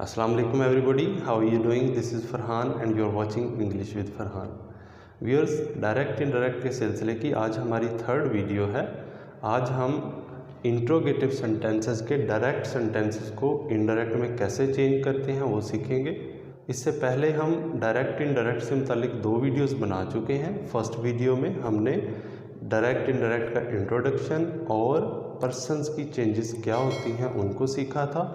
Assalamu alaikum everybody, how are you doing? This is Farhan and you are watching English with Farhan. Viewers, direct indirect के सिलसिले की आज हमारी third video है। आज हम इंट्रोगेटिव सेंटेंसेस के डायरेक्ट सेंटेंसेस को इनडायरेक्ट में कैसे चेंज करते हैं वो सीखेंगे। इससे पहले हम डायरेक्ट इनडायरेक्ट से मुतालिक दो वीडियोस बना चुके हैं। फर्स्ट वीडियो में हमने डायरेक्ट इनडायरेक्ट का इंट्रोडक्शन और पर्सन्स की चेंजेस क्या होती हैं उनको सीखा था।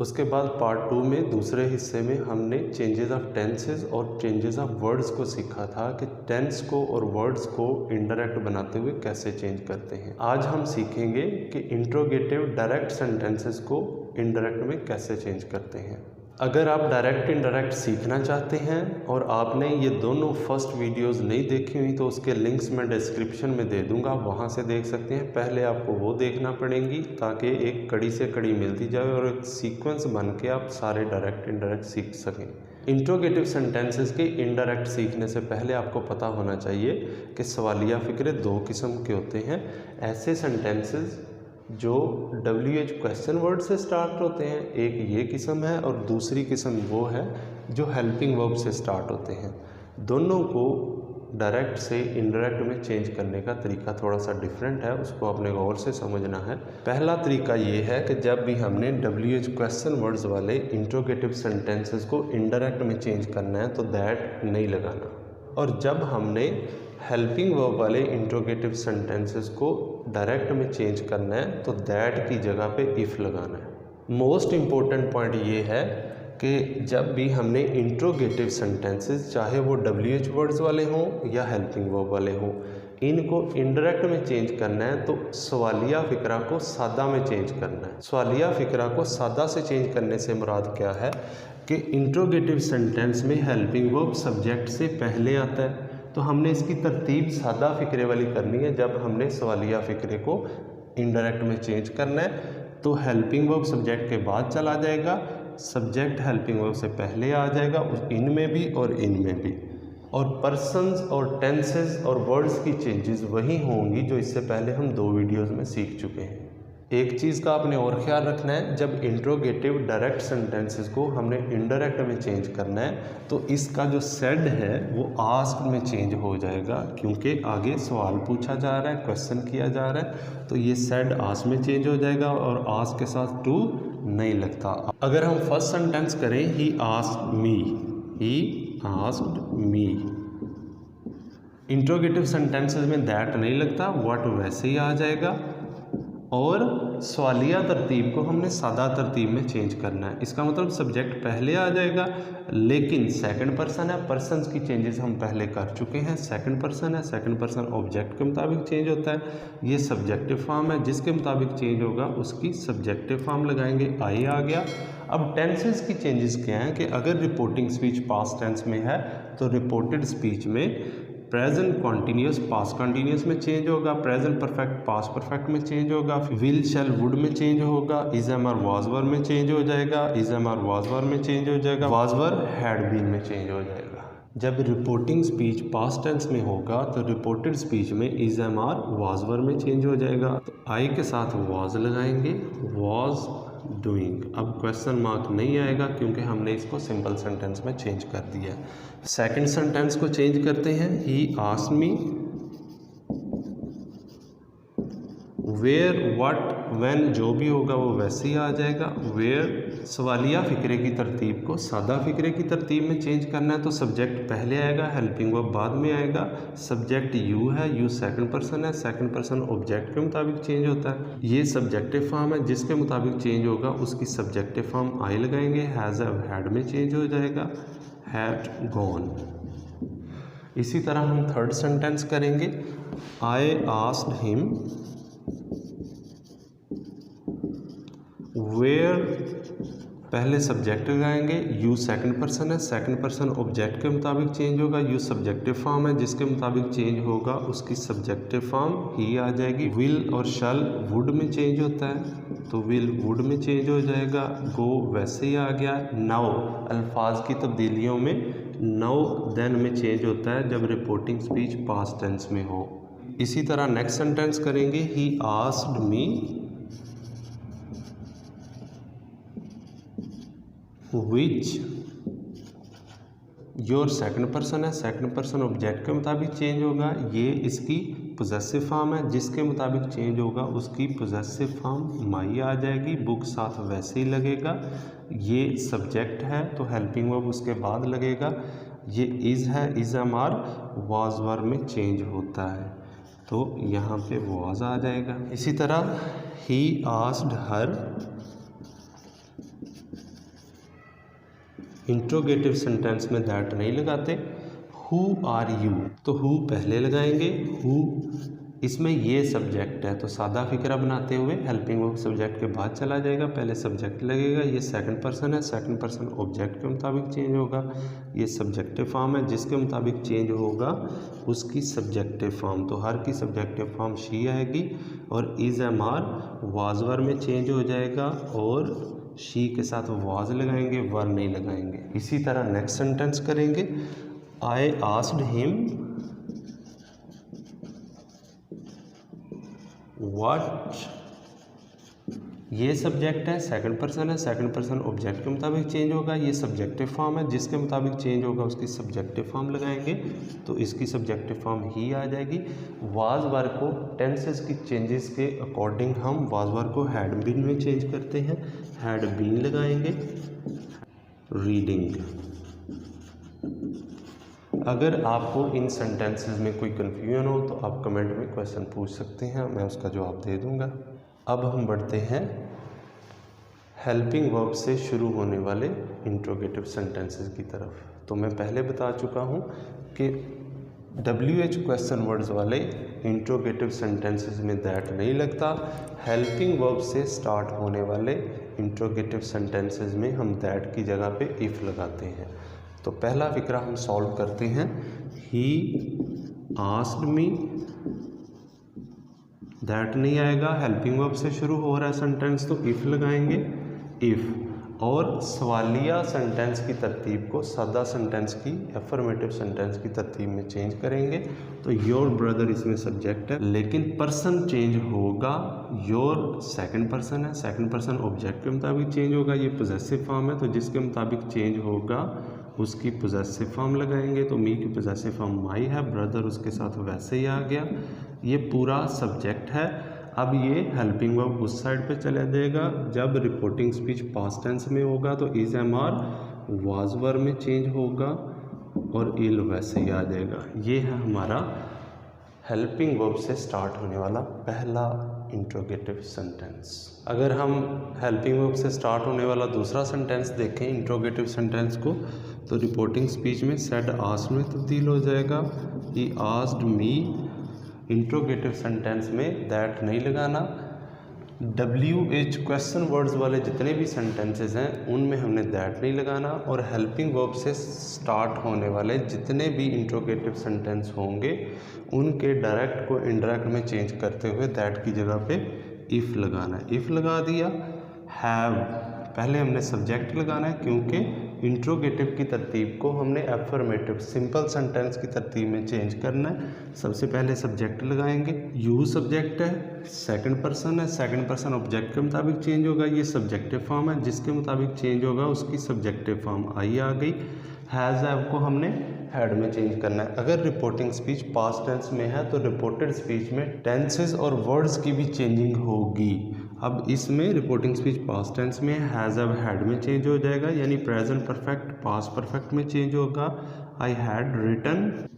उसके बाद पार्ट 2 में दूसरे हिस्से में हमने चेंजेस ऑफ टेंसेस और चेंजेस ऑफ वर्ड्स को सीखा था कि टेंस को और वर्ड्स को इनडायरेक्ट बनाते हुए कैसे चेंज करते हैं। आज हम सीखेंगे कि इंट्रोगेटिव डायरेक्ट सेंटेंसेस को इनडायरेक्ट में कैसे चेंज करते हैं। अगर आप डायरेक्ट इनडायरेक्ट सीखना चाहते हैं और आपने ये दोनों फर्स्ट वीडियोस नहीं देखी हुई तो उसके लिंक्स मैं डिस्क्रिप्शन में दे दूंगा, वहाँ से देख सकते हैं। पहले आपको वो देखना पड़ेंगी ताकि एक कड़ी से कड़ी मिलती जाए और एक सीक्वेंस बन के आप सारे डायरेक्ट इनडायरेक्ट सीख सकें। इंट्रोगेटिव सेंटेंसेस के इनडायरेक्ट सीखने से पहले आपको पता होना चाहिए कि सवालिया फ़िक्रे दो किस्म के होते हैं। ऐसे सेंटेंसेस जो WH क्वेश्चन वर्ड से स्टार्ट होते हैं, एक ये किस्म है, और दूसरी किस्म वो है जो हेल्पिंग वर्ब से स्टार्ट होते हैं। दोनों को डायरेक्ट से इनडायरेक्ट में चेंज करने का तरीका थोड़ा सा डिफरेंट है, उसको अपने गौर से समझना है। पहला तरीका ये है कि जब भी हमने WH क्वेश्चन वर्ड्स वाले इंट्रोगेटिव सेंटेंसेस को इनडायरेक्ट में चेंज करना है तो दैट नहीं लगाना, और जब हमने हेल्पिंग वर्ब वाले इंट्रोगेटिव सेंटेंसेस को डायरेक्ट में चेंज करना है तो दैट की जगह पे इफ़ लगाना है। मोस्ट इम्पोर्टेंट पॉइंट ये है कि जब भी हमने इंट्रोगेटिव सेंटेंसेस, चाहे वो WH वर्ड्स वाले हों या हेल्पिंग वर्ब वाले हों, इनको इनडायरेक्ट में चेंज करना है तो सवालिया फ़िक्रा को सादा में चेंज करना है। सवालिया फ़िक्रा को सादा से चेंज करने से मुराद क्या है कि इंट्रोगेटिव सेंटेंस में हेल्पिंग वर्ब सब्जेक्ट से पहले आता है, तो हमने इसकी तरतीब सादा फ़िक्रे वाली करनी है। जब हमने सवालिया फ़िक्रे को इनडायरेक्ट में चेंज करना है तो हेल्पिंग वर्ब सब्जेक्ट के बाद चला जाएगा, सब्जेक्ट हेल्पिंग वर्ब से पहले आ जाएगा, उस इन में भी और इन में भी, और पर्सन्स और टेंसेस और वर्ड्स की चेंजेस वही होंगी जो इससे पहले हम दो वीडियोज़ में सीख चुके हैं। एक चीज़ का आपने और ख्याल रखना है, जब इंट्रोगेटिव डायरेक्ट सेंटेंसेस को हमने इनडायरेक्ट में चेंज करना है तो इसका जो सेड है वो आस्क्ड में चेंज हो जाएगा, क्योंकि आगे सवाल पूछा जा रहा है, क्वेश्चन किया जा रहा है, तो ये सेड आस्क्ड में चेंज हो जाएगा और आस्क्ड के साथ टू नहीं लगता। अगर हम फर्स्ट सेंटेंस करें ही asked me, he asked me, interrogative sentences में दैट नहीं लगता, व्हाट वैसे ही आ जाएगा, और सवालिया तरतीब को हमने सादा तरतीब में चेंज करना है। इसका मतलब सब्जेक्ट पहले आ जाएगा, लेकिन सेकंड पर्सन है, पर्सन्स की चेंजेस हम पहले कर चुके हैं। सेकंड पर्सन है, सेकंड पर्सन ऑब्जेक्ट के मुताबिक चेंज होता है। ये सब्जेक्टिव फॉर्म है, जिसके मुताबिक चेंज होगा उसकी सब्जेक्टिव फॉर्म लगाएंगे, आई आ गया। अब टेंसेस की चेंजेस क्या हैं कि अगर रिपोर्टिंग स्पीच पास्ट टेंस में है तो रिपोर्टेड स्पीच में प्रेजेंट कॉन्टीन्यूस पास्ट कॉन्टीन्यूस में चेंज होगा, प्रेजेंट परफेक्ट पास्ट परफेक्ट में चेंज होगा, विल शैल वुड में चेंज होगा, is am are was were में चेंज हो जाएगा, is am are was were में चेंज हो जाएगा, वाज वर हैड बीन में चेंज हो जाएगा। जब रिपोर्टिंग स्पीच पास्ट टेंस में होगा तो रिपोर्टेड स्पीच में is am are was were में चेंज हो जाएगा, तो आई के साथ वाज लगाएंगे, वाज डूइंग। अब क्वेश्चन मार्क नहीं आएगा क्योंकि हमने इसको सिंपल सेंटेंस में चेंज कर दिया। सेकंड सेंटेंस को चेंज करते हैं, he asked me, where what when जो भी होगा वो वैसे ही आ जाएगा। वेयर सवालिया फ़िक्रे की तरतीब को सादा फ़िक्रे की तरतीब में चेंज करना है तो सब्जेक्ट पहले आएगा, हेल्पिंग वर्ब बाद में आएगा। सब्जेक्ट यू है, यू सेकंड पर्सन है, सेकंड पर्सन ऑब्जेक्ट के मुताबिक चेंज होता है। ये सब्जेक्टिव फॉर्म है, जिसके मुताबिक चेंज होगा उसकी सब्जेक्टिव फॉर्म आई लगाएंगे, हैज़ हैव हैड में चेंज हो जाएगा, हैड गॉन। इसी तरह हम थर्ड सेंटेंस करेंगे, आई आस्क्ड हिम वेयर, पहले सब्जेक्ट लगाएंगे, यू सेकंड पर्सन है, सेकंड पर्सन ऑब्जेक्ट के मुताबिक चेंज होगा, यू सब्जेक्टिव फॉर्म है, जिसके मुताबिक चेंज होगा उसकी सब्जेक्टिव फॉर्म ही आ जाएगी। विल और शैल वुड में चेंज होता है तो विल वुड में चेंज हो जाएगा, गो वैसे ही आ गया। नाउ अल्फाज की तब्दीलियों में नाउ देन में चेंज होता है जब रिपोर्टिंग स्पीच पास्ट टेंस में हो। इसी तरह नेक्स्ट सेंटेंस करेंगे, ही asked me which your second person है, सेकंड पर्सन ऑब्जेक्ट के मुताबिक चेंज होगा, ये इसकी पोजेसिव फॉर्म है, जिसके मुताबिक चेंज होगा उसकी पोजेसिव फॉर्म माई आ जाएगी, बुक साथ वैसे ही लगेगा। ये सब्जेक्ट है तो हेल्पिंग वर्ब उसके बाद लगेगा। ये इज़ है, इज़ एम.आर. वाज वर्ब में चेंज होता है तो यहाँ पे वाज आ जाएगा। इसी तरह he asked her, interrogative sentence में दैट नहीं लगाते। हु आर यू, तो हु पहले लगाएंगे, हु इसमें ये सब्जेक्ट है तो सादा फिक्रा बनाते हुए हेल्पिंग वर्ब सब्जेक्ट के बाद चला जाएगा, पहले सब्जेक्ट लगेगा। ये सेकंड पर्सन है, सेकंड पर्सन ऑब्जेक्ट के मुताबिक चेंज होगा। ये सब्जेक्टिव फॉर्म है, जिसके मुताबिक चेंज होगा उसकी सब्जेक्टिव फॉर्म, तो हर की सब्जेक्टिव फॉर्म शी आएगी। और इज़ एम.आर. वाज वर्ब में चेंज हो जाएगा और शी के साथ वाज लगाएंगे, वर नहीं लगाएंगे। इसी तरह नेक्स्ट सेंटेंस करेंगे। आई आस्क्ड हिम व्हाट, ये सब्जेक्ट है, सेकंड पर्सन है, सेकंड पर्सन ऑब्जेक्ट के मुताबिक चेंज होगा। ये सब्जेक्टिव फॉर्म है, जिसके मुताबिक चेंज होगा उसकी सब्जेक्टिव फॉर्म लगाएंगे तो इसकी सब्जेक्टिव फॉर्म ही आ जाएगी। वाज वर्ब को टेंसेस की चेंजेस के अकॉर्डिंग हम वाज वर्ब को हैड बीन में चेंज करते हैं, हैड बीन लगाएंगे। रीडिंग, अगर आपको इन सेंटेंसेस में कोई कन्फ्यूजन हो तो आप कमेंट में क्वेश्चन पूछ सकते हैं, मैं उसका जवाब दे दूंगा। अब हम बढ़ते हैं हेल्पिंग वर्ब से शुरू होने वाले इंट्रोगेटिव सेंटेंसेस की तरफ। तो मैं पहले बता चुका हूँ कि WH क्वेश्चन वर्ड्स वाले इंट्रोगेटिव सेंटेंसेस में दैट नहीं लगता। हेल्पिंग वर्ब से स्टार्ट होने वाले इंट्रोगेटिव सेंटेंसेस में हम दैट की जगह पे इफ़ लगाते हैं। तो पहला फिक्रा हम सॉल्व करते हैं। ही आस्क्ड मी, दैट नहीं आएगा, हेल्पिंग वर्ब से शुरू हो रहा है सेंटेंस तो इफ़ लगाएंगे, इफ़। और सवालिया सेंटेंस की तरतीब को सादा सेंटेंस की, एफर्मेटिव सेंटेंस की तरतीब में चेंज करेंगे। तो योर ब्रदर इसमें सब्जेक्ट है, लेकिन पर्सन चेंज होगा। योर सेकंड पर्सन है, सेकंड पर्सन ऑब्जेक्ट के मुताबिक चेंज होगा। ये पोजेसिव फॉर्म है तो जिसके मुताबिक चेंज होगा उसकी पोजेसिव फॉर्म लगाएंगे। तो मी की पोजेसिव फॉर्म माई है, ब्रदर उसके साथ वैसे ही आ गया। ये पूरा सब्जेक्ट है। अब ये हेल्पिंग वर्ब उस साइड पे चला जाएगा। जब रिपोर्टिंग स्पीच पास्ट टेंस में होगा तो इज एम.आर. वाज वर्ब में चेंज होगा और इल वैसे ही आ जाएगा। ये है हमारा हेल्पिंग वर्ब से स्टार्ट होने वाला पहला इंट्रोगेटिव सेंटेंस। अगर हम हेल्पिंग वर्ब से स्टार्ट होने वाला दूसरा सेंटेंस देखें इंट्रोगेटिव सेंटेंस को, तो रिपोर्टिंग स्पीच में सेड आस्क्ड में तब्दील हो जाएगा। ही आस्क्ड मी, इंट्रोगेटिव सेंटेंस में दैट नहीं लगाना। WH क्वेश्चन वर्ड्स वाले जितने भी सेंटेंसेस हैं उनमें हमने दैट नहीं लगाना। और हेल्पिंग वर्ब से स्टार्ट होने वाले जितने भी इंट्रोगेटिव सेंटेंस होंगे उनके डायरेक्ट को इनडायरेक्ट में चेंज करते हुए दैट की जगह पे इफ़ लगाना है। इफ़ लगा दिया। हैव, पहले हमने सब्जेक्ट लगाना है क्योंकि इंट्रोगेटिव की तरतीब को हमने एफर्मेटिव सिंपल सेंटेंस की तरतीब में चेंज करना है। सबसे पहले सब्जेक्ट लगाएंगे। यू सब्जेक्ट है, सेकंड पर्सन है, सेकंड पर्सन ऑब्जेक्ट के मुताबिक चेंज होगा। ये सब्जेक्टिव फॉर्म है, जिसके मुताबिक चेंज होगा उसकी सब्जेक्टिव फॉर्म आई आ गई। हैज़ को हमने हैड में चेंज करना है। अगर रिपोर्टिंग स्पीच पास्ट टेंस में है तो रिपोर्टेड स्पीच में टेंसेस और वर्ड्स की भी चेंजिंग होगी। अब इसमें रिपोर्टिंग स्पीच पास्ट टेंस में हैज़ अब हैड में चेंज हो जाएगा, यानी प्रेजेंट परफेक्ट पास्ट परफेक्ट में चेंज होगा। I had written,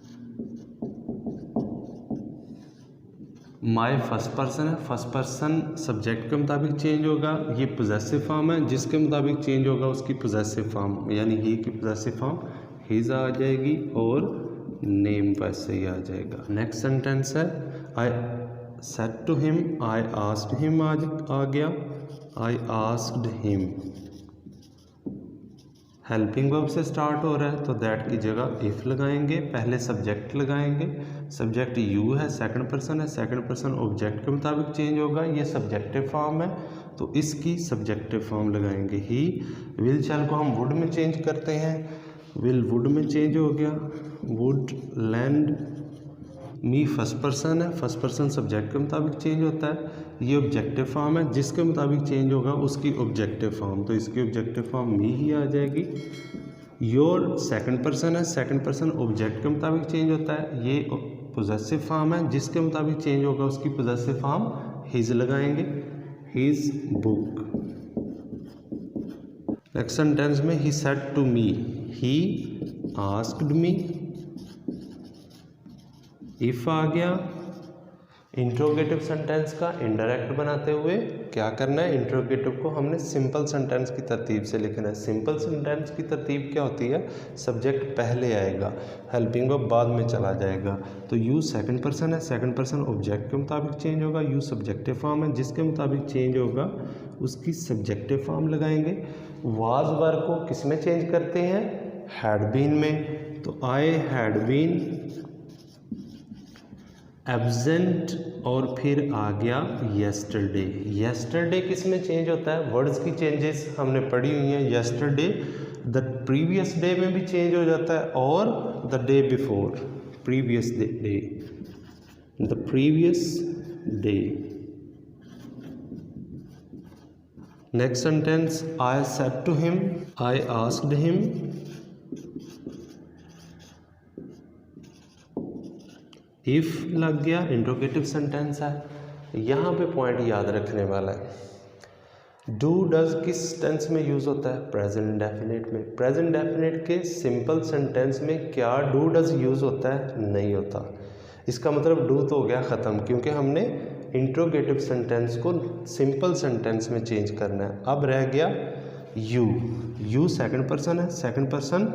my first person है, फर्स्ट पर्सन सब्जेक्ट के मुताबिक चेंज होगा। ये पोजेसिव फॉर्म है, जिसके मुताबिक चेंज होगा उसकी पोजेसिव फॉर्म यानी ही की पोजेसिव फॉर्म हिज आ जाएगी और नेम वैसे ही आ जाएगा। नेक्स्ट सेंटेंस है I said to him, I asked him आ गया। I asked him helping verb से स्टार्ट हो रहा है तो दैट की जगह इफ़ लगाएंगे। पहले सब्जेक्ट लगाएंगे। सब्जेक्ट यू है, सेकंड पर्सन है, सेकंड पर्सन ऑब्जेक्ट के मुताबिक चेंज होगा। ये सब्जेक्टिव फॉर्म है तो इसकी सब्जेक्टिव फॉर्म लगाएंगे। ही विल शैल को हम वुड में चेंज करते हैं, विल वुड में चेंज हो गया। Would land. Me first person है, फर्स्ट पर्सन सब्जेक्ट के मुताबिक चेंज होता है। ये ऑब्जेक्टिव फॉर्म है, जिसके मुताबिक चेंज होगा उसकी ऑब्जेक्टिव फॉर्म, तो इसकी ऑब्जेक्टिव फॉर्म मी ही आ जाएगी। योर सेकंड पर्सन है, सेकंड पर्सन ऑब्जेक्ट के मुताबिक चेंज होता है। ये पोजेसिव फॉर्म है, जिसके मुताबिक चेंज होगा उसकी पोजेसिव फॉर्म हिज लगाएंगे, हिज बुक। नेक्स्ट सेंटेंस में he said to me, he asked me. If आ गया। इंट्रोगेटिव सेंटेंस का इनडायरेक्ट बनाते हुए क्या करना है, इंट्रोगेटिव को हमने सिंपल सेंटेंस की तरतीब से लिखना है। सिंपल सेंटेंस की तरतीब क्या होती है, सब्जेक्ट पहले आएगा, हेल्पिंग वर्ब बाद में चला जाएगा। तो यू सेकंड पर्सन है, सेकंड पर्सन ऑब्जेक्ट के मुताबिक चेंज होगा। यू सब्जेक्टिव फॉर्म है, जिसके मुताबिक चेंज होगा उसकी सब्जेक्टिव फॉर्म लगाएंगे। वाज वर्ब को किस में चेंज करते हैं, हैड बीन में। तो आई हैड बीन एब्सेंट और फिर आ गया येस्टरडे। येस्टरडे किस में चेंज होता है, वर्ड्स की चेंजेस हमने पढ़ी हुई हैं। येस्टरडे द प्रीवियस डे में भी चेंज हो जाता है और the day before, previous day, the previous day. Next sentence, I said to him, I asked him. If लग गया, इंट्रोगेटिव सेंटेंस है। यहाँ पे पॉइंट याद रखने वाला है। डू डज किस टेंस में यूज़ होता है, प्रेजेंट इंडेफिनिट में। प्रेजेंट इंडेफिनिट के सिंपल सेंटेंस में क्या डू डज यूज़ होता है, नहीं होता। इसका मतलब डू तो हो गया ख़त्म, क्योंकि हमने इंट्रोगेटिव सेंटेंस को सिंपल सेंटेंस में चेंज करना है। अब रह गया यू। यू सेकंड पर्सन है, सेकंड पर्सन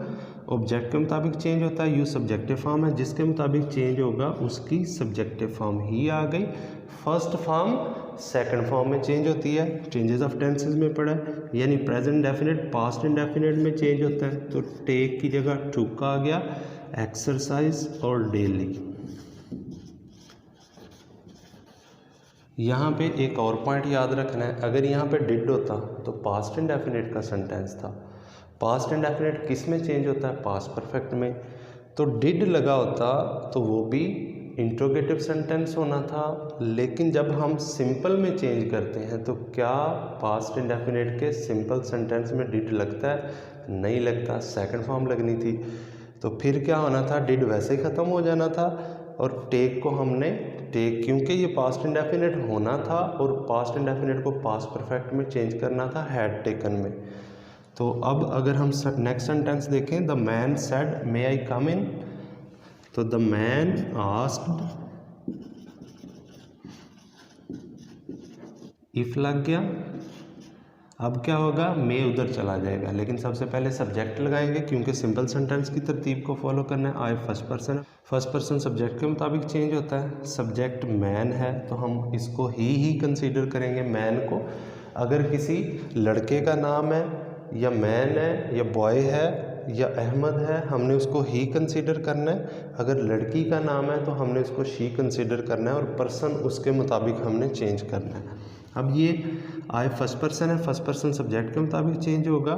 ऑब्जेक्ट के मुताबिक चेंज होता है। यू सब्जेक्टिव फॉर्म है, जिसके मुताबिक चेंज होगा उसकी सब्जेक्टिव फॉर्म ही आ गई। फर्स्ट फॉर्म सेकंड फॉर्म में चेंज होती है, चेंजेस ऑफ टेंसेस में पढ़ा है, यानी प्रेजेंट इंडेफिनिट पास्ट इंडेफिनिट में चेंज होता है। तो टेक की जगह टुक आ गया, एक्सरसाइज और डेली। यहाँ पे एक और पॉइंट याद रखना है, अगर यहाँ पे डिड होता तो पास्ट इंडेफिनिट का सेंटेंस था। पास्ट इंडेफिनिट किस में चेंज होता है, पास्ट परफेक्ट में। तो डिड लगा होता तो वो भी इंट्रोगेटिव सेंटेंस होना था, लेकिन जब हम सिंपल में चेंज करते हैं तो क्या पास्ट इंडेफिनिट के सिंपल सेंटेंस में डिड लगता है, नहीं लगता, सेकंड फॉर्म लगनी थी। तो फिर क्या होना था, डिड वैसे ही ख़त्म हो जाना था और टेक को हमने टेक, क्योंकि ये पास्ट इंडेफिनिट होना था और पास्ट इंडेफिनिट को पास्ट परफेक्ट में चेंज करना था हैड टेकन में। तो अब अगर हम नेक्स्ट सेंटेंस देखें, द मैन सेड मे आई कम इन। तो द मैन आस्क्ड, इफ लग गया। अब क्या होगा, मे उधर चला जाएगा, लेकिन सबसे पहले सब्जेक्ट लगाएंगे क्योंकि सिंपल सेंटेंस की तरतीब को फॉलो करना है। I first person, first person subject के मुताबिक चेंज होता है। सब्जेक्ट मैन है तो हम इसको ही कंसीडर करेंगे, मैन को। अगर किसी लड़के का नाम है या मैन है या बॉय है या अहमद है, हमने उसको ही कंसीडर करना है। अगर लड़की का नाम है तो हमने उसको शी कंसीडर करना है और पर्सन उसके मुताबिक हमने चेंज करना है। अब ये आई फर्स्ट पर्सन है, फर्स्ट पर्सन सब्जेक्ट के मुताबिक चेंज होगा,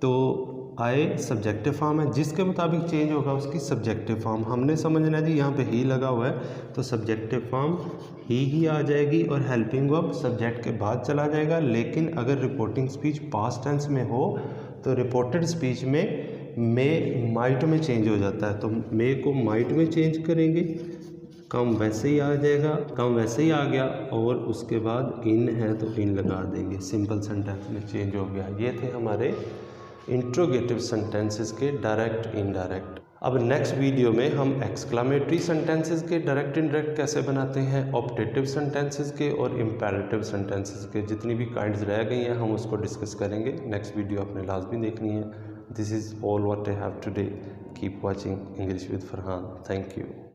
तो आई सब्जेक्टिव फॉर्म है, जिसके मुताबिक चेंज होगा उसकी सब्जेक्टिव फॉर्म हमने समझना है जी। यहाँ पे ही लगा हुआ है तो सब्जेक्टिव फॉर्म ही आ जाएगी और हेल्पिंग वर्ब सब्जेक्ट के बाद चला जाएगा। लेकिन अगर रिपोर्टिंग स्पीच पास्ट टेंस में हो तो रिपोर्टेड स्पीच में मे माइट में चेंज हो जाता है, तो मे को माइट में चेंज करेंगे, कम वैसे ही आ जाएगा, कम वैसे ही आ गया, और उसके बाद इन है तो इन लगा देंगे, सिंपल सेंटेंस में चेंज हो गया। ये थे हमारे इंट्रोगेटिव सेंटेंसेस के डायरेक्ट इनडायरेक्ट। अब नेक्स्ट वीडियो में हम एक्सक्लामेटरी सेंटेंसेस के डायरेक्ट इनडायरेक्ट कैसे बनाते हैं, ऑप्टेटिव सेंटेंसेस के और इम्पेरेटिव सेंटेंसेस के जितनी भी काइंड्स रह गई हैं हम उसको डिस्कस करेंगे। नेक्स्ट वीडियो आपने लाजमी देखनी है। This is all what I have today. Keep watching English with Farhan. Thank you.